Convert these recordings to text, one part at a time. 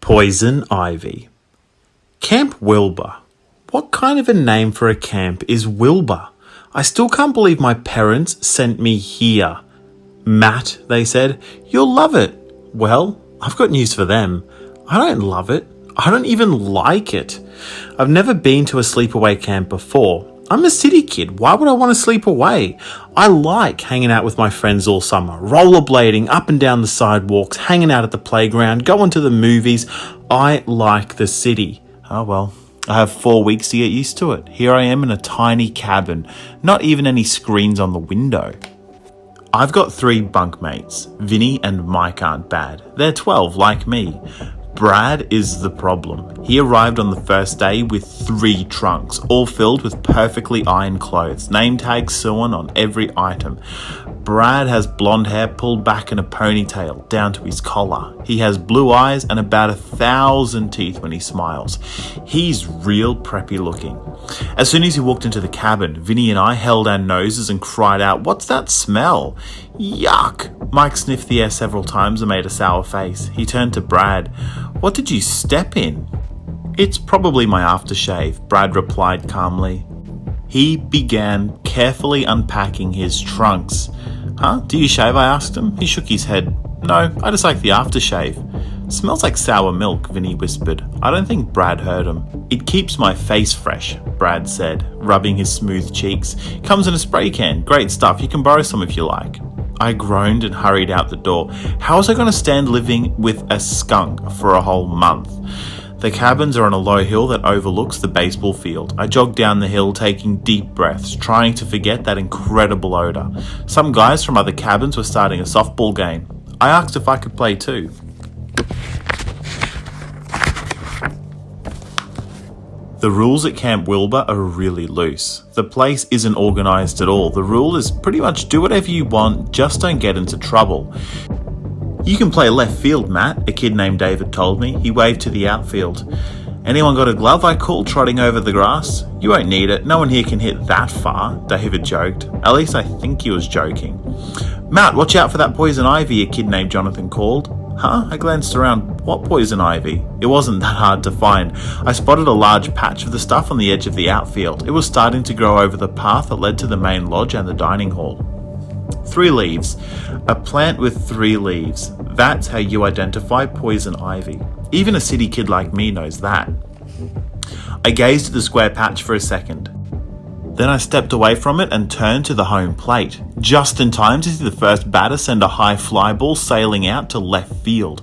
Poison ivy. Camp Wilbur. What kind of a name for a camp is Wilbur? I still can't believe my parents sent me here. Matt, they said, you'll love it. Well, I've got news for them. I don't love it. I don't even like it. I've never been to a sleepaway camp before. I'm a city kid. Why would I want to sleep away? I like hanging out with my friends all summer, rollerblading up and down the sidewalks, hanging out at the playground, going to the movies. I like the city. Oh well, I have 4 weeks to get used to it. Here I am in a tiny cabin, not even any screens on the window. I've got 3 bunkmates. Vinny and Mike aren't bad. They're 12 like me. Brad is the problem. He arrived on the first day with 3 trunks, all filled with perfectly ironed clothes, name tags sewn on every item. Brad has blonde hair pulled back in a ponytail down to his collar. He has blue eyes and about 1,000 teeth when he smiles. He's real preppy looking. As soon as he walked into the cabin, Vinny and I held our noses and cried out, "What's that smell?" Yuck! Mike sniffed the air several times and made a sour face. He turned to Brad. "What did you step in?" "It's probably my aftershave," Brad replied calmly. He began carefully unpacking his trunks. "Huh? Do you shave?" I asked him. He shook his head. "No, I just like the aftershave." "Smells like sour milk," Vinny whispered. I don't think Brad heard him. "It keeps my face fresh," Brad said, rubbing his smooth cheeks. "Comes in a spray can. Great stuff. You can borrow some if you like." I groaned and hurried out the door. How was I going to stand living with a skunk for a whole month? The cabins are on a low hill that overlooks the baseball field. I jogged down the hill, taking deep breaths, trying to forget that incredible odor. Some guys from other cabins were starting a softball game. I asked if I could play too. The rules at Camp Wilbur are really loose. The place isn't organised at all. The rule is pretty much do whatever you want, just don't get into trouble. "You can play left field, Matt," a kid named David told me. He waved to the outfield. "Anyone got a glove?" I called, trotting over the grass. "You won't need it. No one here can hit that far," David joked. At least I think he was joking. "Matt, watch out for that poison ivy," a kid named Jonathan called. "Huh?" I glanced around. "What poison ivy?" It wasn't that hard to find. I spotted a large patch of the stuff on the edge of the outfield. It was starting to grow over the path that led to the main lodge and the dining hall. 3 leaves. A plant with 3 leaves. That's how you identify poison ivy. Even a city kid like me knows that. I gazed at the square patch for a second. Then I stepped away from it and turned to the home plate, just in time to see the first batter send a high fly ball sailing out to left field.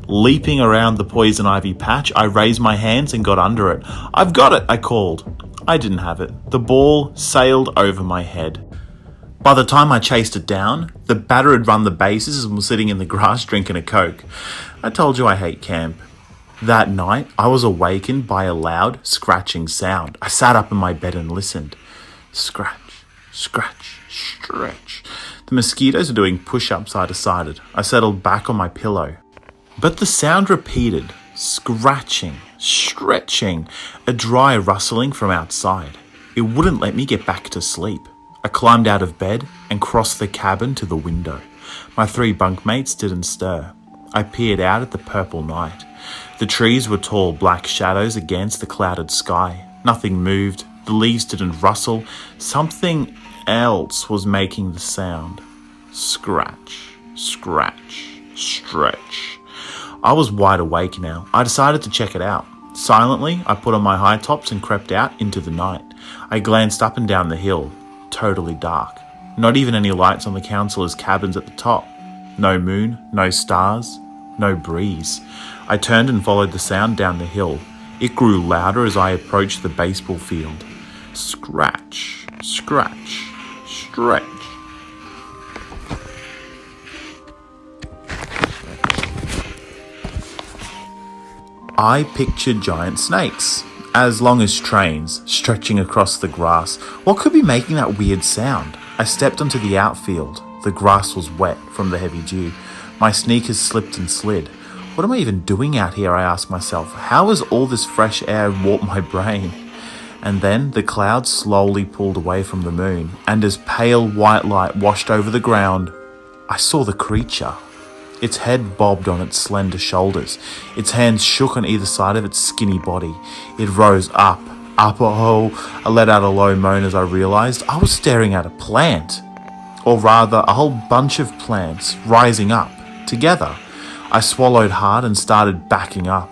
Leaping around the poison ivy patch, I raised my hands and got under it. "I've got it," I called. I didn't have it. The ball sailed over my head. By the time I chased it down, the batter had run the bases and was sitting in the grass drinking a Coke. I told you I hate camp. That night, I was awakened by a loud, scratching sound. I sat up in my bed and listened. Scratch, scratch, stretch. The mosquitoes are doing push-ups I decided. I settled back on my pillow. But the sound repeated, scratching, stretching, a dry rustling from outside. It wouldn't let me get back to sleep. I climbed out of bed and crossed the cabin to the window. My 3 bunkmates didn't stir. I peered out at the purple night. The trees were tall black shadows against the clouded sky. Nothing moved. The leaves didn't rustle. Something else was making the sound. Scratch, scratch, stretch. I was wide awake now. I decided to check it out. Silently, I put on my high tops and crept out into the night. I glanced up and down the hill. Totally dark. Not even any lights on the councillors' cabins at the top. No moon, no stars, no breeze. I turned and followed the sound down the hill. It grew louder as I approached the baseball field. Scratch, scratch, stretch. I pictured giant snakes, as long as trains, stretching across the grass. What could be making that weird sound? I stepped onto the outfield. The grass was wet from the heavy dew. My sneakers slipped and slid. What am I even doing out here, I asked myself. How has all this fresh air warped my brain? And then the clouds slowly pulled away from the moon, and as pale white light washed over the ground, I saw the creature. Its head bobbed on its slender shoulders. Its hands shook on either side of its skinny body. It rose up. Oh, I let out a low moan as I realised I was staring at a plant. Or rather, a whole bunch of plants rising up, together. I swallowed hard and started backing up.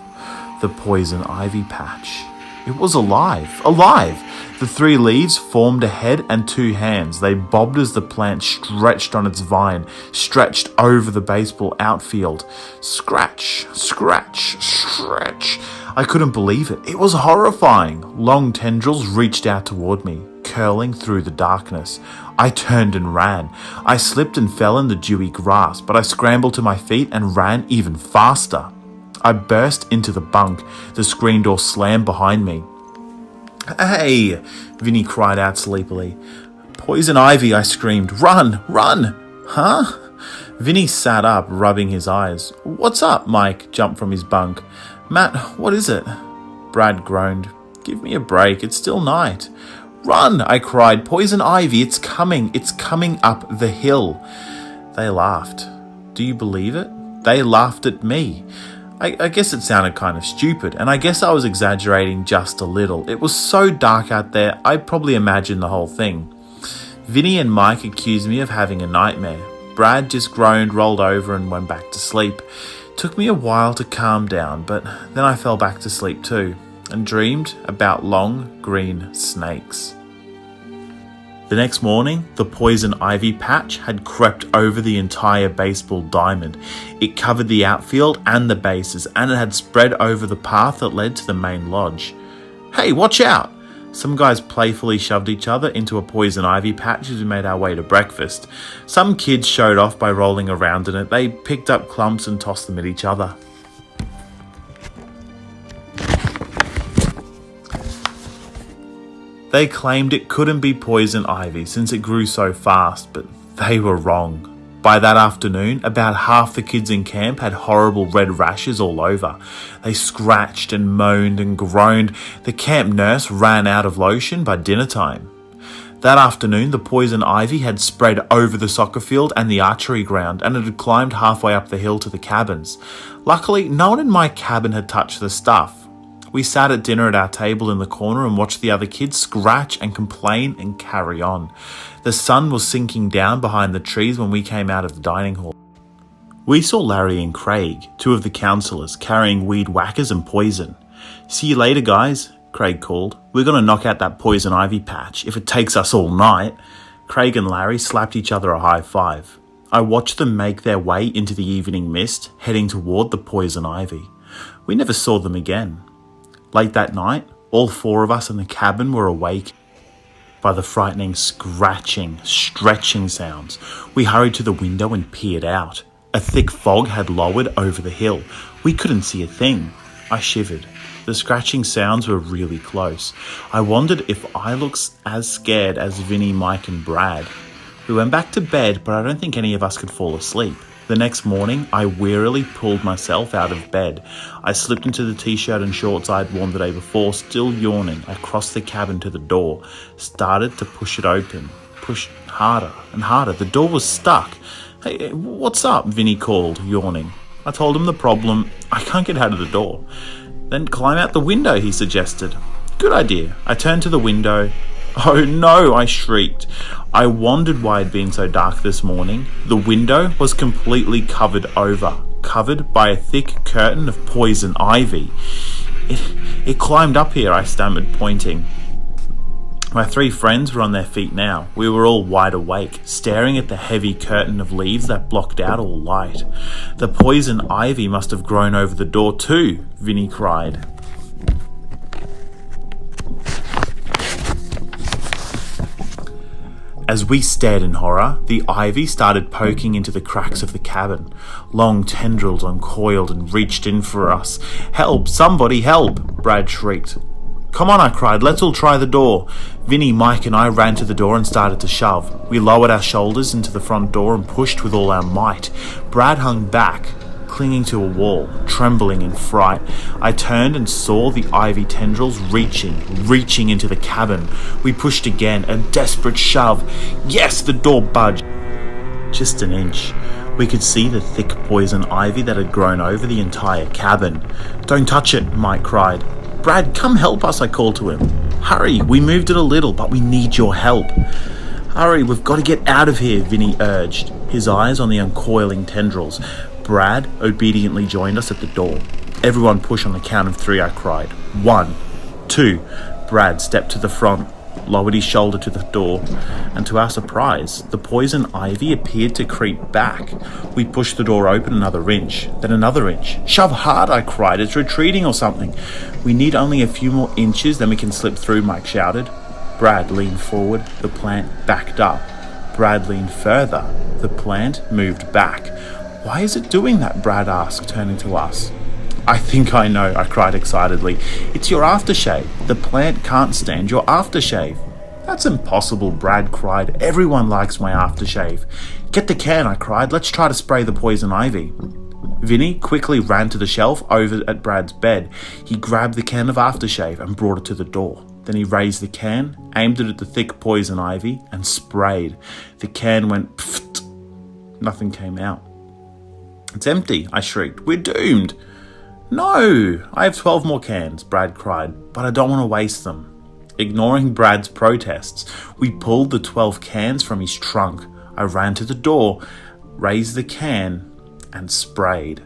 The poison ivy patch. It was alive. Alive! The 3 leaves formed a head and 2 hands. They bobbed as the plant stretched on its vine, stretched over the baseball outfield. Scratch, scratch, stretch. I couldn't believe it. It was horrifying. Long tendrils reached out toward me, curling through the darkness. I turned and ran. I slipped and fell in the dewy grass, but I scrambled to my feet and ran even faster. I burst into the bunk. The screen door slammed behind me. "Hey!" Vinny cried out sleepily. "Poison ivy," I screamed. "Run! Run!" "Huh?" Vinny sat up, rubbing his eyes. "What's up?" Mike jumped from his bunk. "Matt, what is it?" Brad groaned. "Give me a break. It's still night." "Run!" I cried. "Poison ivy, it's coming. It's coming up the hill." They laughed. Do you believe it? They laughed at me. I guess it sounded kind of stupid, and I guess I was exaggerating just a little. It was so dark out there, I probably imagined the whole thing. Vinny and Mike accused me of having a nightmare. Brad just groaned, rolled over, and went back to sleep. Took me a while to calm down, but then I fell back to sleep too, and dreamed about long green snakes. The next morning, the poison ivy patch had crept over the entire baseball diamond. It covered the outfield and the bases, and it had spread over the path that led to the main lodge. "Hey, watch out!" Some guys playfully shoved each other into a poison ivy patch as we made our way to breakfast. Some kids showed off by rolling around in it. They picked up clumps and tossed them at each other. They claimed it couldn't be poison ivy since it grew so fast, but they were wrong. By that afternoon, about half the kids in camp had horrible red rashes all over. They scratched and moaned and groaned. The camp nurse ran out of lotion by dinner time. That afternoon, the poison ivy had spread over the soccer field and the archery ground, and it had climbed halfway up the hill to the cabins. Luckily, no one in my cabin had touched the stuff. We sat at dinner at our table in the corner and watched the other kids scratch and complain and carry on. The sun was sinking down behind the trees when we came out of the dining hall. We saw Larry and Craig, 2 of the counsellors, carrying weed whackers and poison. "See you later, guys," Craig called. "We're going to knock out that poison ivy patch if it takes us all night." Craig and Larry slapped each other a high five. I watched them make their way into the evening mist, heading toward the poison ivy. We never saw them again. Late that night, all 4 of us in the cabin were awake by the frightening scratching, stretching sounds. We hurried to the window and peered out. A thick fog had lowered over the hill. We couldn't see a thing. I shivered. The scratching sounds were really close. I wondered if I looked as scared as Vinny, Mike and Brad. We went back to bed, but I don't think any of us could fall asleep. The next morning, I wearily pulled myself out of bed. I slipped into the t-shirt and shorts I'd worn the day before, still yawning. I crossed the cabin to the door, started to push it open. Pushed harder and harder. The door was stuck. "Hey, what's up?" Vinny called, yawning. I told him the problem. "I can't get out of the door." "Then climb out the window," he suggested. "Good idea." I turned to the window. "Oh no," I shrieked. I wondered why it had been so dark this morning. The window was completely covered by a thick curtain of poison ivy. It climbed up here, I stammered, pointing. My 3 friends were on their feet now. We were all wide awake, staring at the heavy curtain of leaves that blocked out all light. "The poison ivy must have grown over the door too," Vinny cried. As we stared in horror, the ivy started poking into the cracks of the cabin. Long tendrils uncoiled and reached in for us. "Help! Somebody help!" Brad shrieked. "Come on," I cried. "Let's all try the door." Vinny, Mike and I ran to the door and started to shove. We lowered our shoulders into the front door and pushed with all our might. Brad hung back, clinging to a wall, trembling in fright. I turned and saw the ivy tendrils reaching into the cabin. We pushed again, a desperate shove. Yes, the door budged. Just an inch. We could see the thick poison ivy that had grown over the entire cabin. "Don't touch it," Mike cried. "Brad, come help us," I called to him. "Hurry, we moved it a little, but we need your help." "Hurry, we've got to get out of here," Vinny urged, his eyes on the uncoiling tendrils. Brad obediently joined us at the door. "Everyone push on the count of 3, I cried. 1, 2. Brad stepped to the front, lowered his shoulder to the door, and to our surprise, the poison ivy appeared to creep back. We pushed the door open another inch, then another inch. "Shove hard," I cried. "It's retreating or something." "We need only a few more inches, then we can slip through," Mike shouted. Brad leaned forward. The plant backed up. Brad leaned further. The plant moved back. "Why is it doing that?" Brad asked, turning to us. "I think I know," I cried excitedly. "It's your aftershave. The plant can't stand your aftershave." "That's impossible," Brad cried. "Everyone likes my aftershave." "Get the can," I cried. "Let's try to spray the poison ivy." Vinny quickly ran to the shelf over at Brad's bed. He grabbed the can of aftershave and brought it to the door. Then he raised the can, aimed it at the thick poison ivy, and sprayed. The can went pfft. Nothing came out. "It's empty," I shrieked. "We're doomed." "No, I have 12 more cans," Brad cried, "but I don't want to waste them." Ignoring Brad's protests, we pulled the 12 cans from his trunk. I ran to the door, raised the can, and sprayed.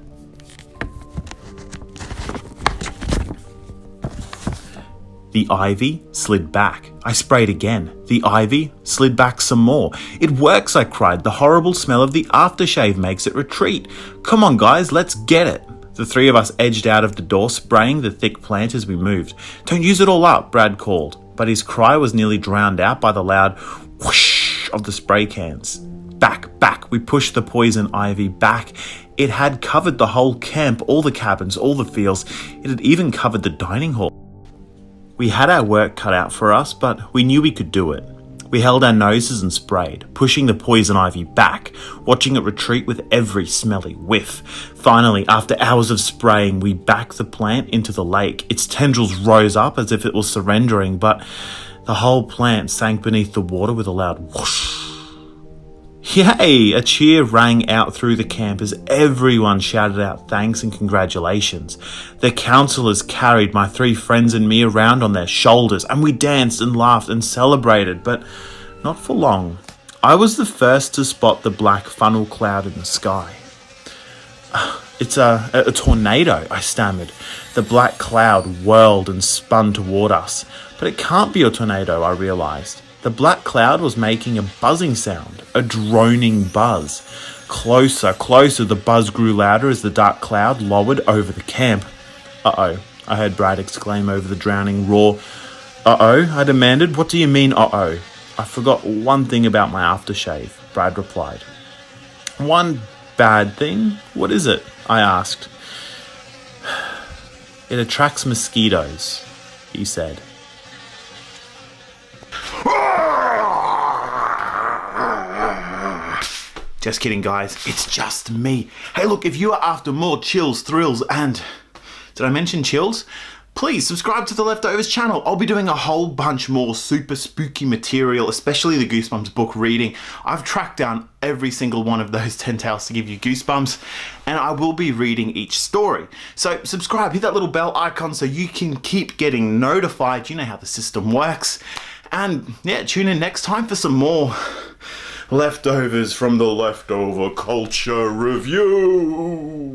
The ivy slid back. I sprayed again. The ivy slid back some more. "It works," I cried. "The horrible smell of the aftershave makes it retreat. Come on, guys, let's get it." The 3 of us edged out of the door, spraying the thick plant as we moved. "Don't use it all up," Brad called, but his cry was nearly drowned out by the loud whoosh of the spray cans. Back, back, we pushed the poison ivy back. It had covered the whole camp, all the cabins, all the fields. It had even covered the dining hall. We had our work cut out for us, but we knew we could do it. We held our noses and sprayed, pushing the poison ivy back, watching it retreat with every smelly whiff. Finally, after hours of spraying, we backed the plant into the lake. Its tendrils rose up as if it was surrendering, but the whole plant sank beneath the water with a loud whoosh. Yay! A cheer rang out through the camp as everyone shouted out thanks and congratulations. The counsellors carried my 3 friends and me around on their shoulders, and we danced and laughed and celebrated, but not for long. I was the first to spot the black funnel cloud in the sky. "It's a tornado," I stammered. The black cloud whirled and spun toward us. But it can't be a tornado, I realised. The black cloud was making a buzzing sound, a droning buzz. Closer, closer, the buzz grew louder as the dark cloud lowered over the camp. "Uh-oh," I heard Brad exclaim over the drowning roar. "Uh-oh," I demanded. "What do you mean, uh-oh?" "I forgot one thing about my aftershave," Brad replied. "One bad thing? What is it?" I asked. "It attracts mosquitoes," he said. Just kidding, guys. It's just me. Hey, look, if you are after more chills, thrills, and... Did I mention chills? Please subscribe to the Leftovers channel. I'll be doing a whole bunch more super spooky material, especially the Goosebumps book reading. I've tracked down every single one of those 10 tales to give you goosebumps, and I will be reading each story. So subscribe, hit that little bell icon so you can keep getting notified. You know how the system works. And yeah, tune in next time for some more Leftovers from the Leftover Culture Review.